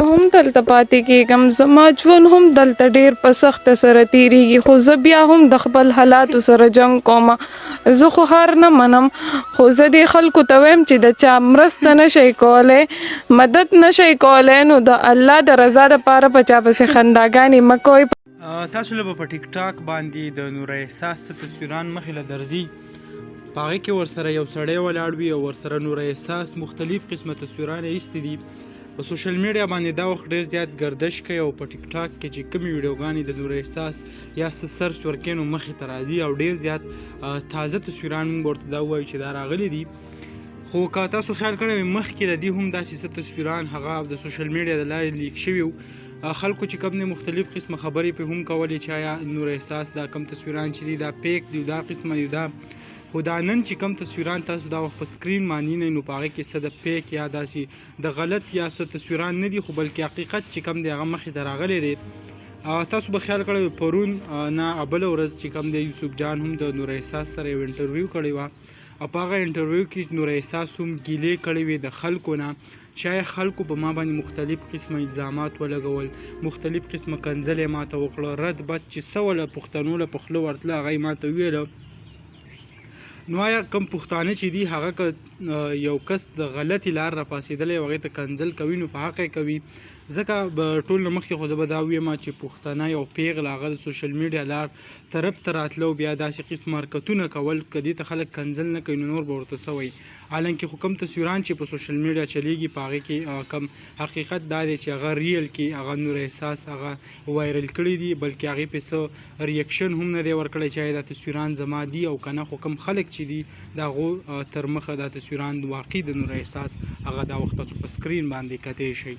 زه هم دلته پاتې کېږم. زما ژوند هم دلته ډېر په سخته سره تېرېږي، خو زه بیا هم د خپل حالاتو سره جنګ کوم. زه خو هار نه منم، خو زه دې خلکو ته وایم چې د چا مرسته نشئ کولی، مدد نشئ کولی، نو د الله د رضا دپاره په چا پسې خنداګانې مه کوئ. تاسو له به په ټیک ټاک باندې د نور احساس څه تصویران مخې له درځي، په هغې کې ورسره یو سړی ولاړ وي او ورسره نور احساس مختلف قسمه تصویران یې ایستي دي. په سوشل میډیا باندې دا وخت ډېر زیات ګردش کوي او په ټیک ټاک کې چې کومې ویډیوګانې د نور احساس یا څه سرچ ورکړئ نو مخې ته راځي او ډېر زیات تازه تصویران موږ ورته دا ووایو چې دا راغلي دي. خو که تاسو خیال کړی وي مخکې له دې هم داسې څه تصویران هغه د سوشل میډیا د لارې لیک شوي وو، خلکو چې کوم دی مختلف قسمه خبرې پرې هم کولې چې آیا نور احساس دا کم تصویران چې دي دا پیک دي دا قسمه دي دا. خو دا نن چې کوم تصویران تاسو دا وخت په سکرین باندې نه نو په هغې کې څه د پیک یا داسې د غلط یا څه تصویران نه دي، خو بلکې حقیقت چې کوم دی هغه مخې ته راغلی دی. تاسو به خیال کړی وي پرون نه بله ورځ چې کوم دی یوسف جان هم د نور احساس سره یو انټرویو کړی وه او په هغه انټرویو کې نور احساس هم ګیلې کړې وې د خلکو نه چې خلکو په ما باندې مختلف قسمه الزامات ولګول، مختلف قسمه کنځلې ماته وکړه، رد بد چې څه وله پښتنو له په خوله ورتله هغه یې ماته وویله. نو آیا کوم پښتانه چې دي هغه که یو کس د غلطې لار راپاڅېدلی او هغې ته کنځل کوي نو په حق یې کوي. ځکه به ټول نه مخکې خو زه به دا ویم چې پښتانه یو پیغله هغه د سوشل میډیا لار طرف ته راتله او بیا داسې قسم حرکتونه کول که دې ته خلک کنځل نه کوي نو نور به ورته څه وایي. حالانکه خو کوم تصویران چې په سوشل میډیا چلیږي په هغې کې کم حقیقت دا دی چې هغه ریل کې هغه نور احساس هغه وایرل کړي دي، بلکې هغې پې څه ریاکشن هم نه دی ورکړی چې آیا دا تصویران زما دي او که نه. خو کوم خلک چې دي د هغو تر مخه دا تصویران واقعي د نور احساس هغه دا وخت تاسو په سکرین باندې کتی شئ.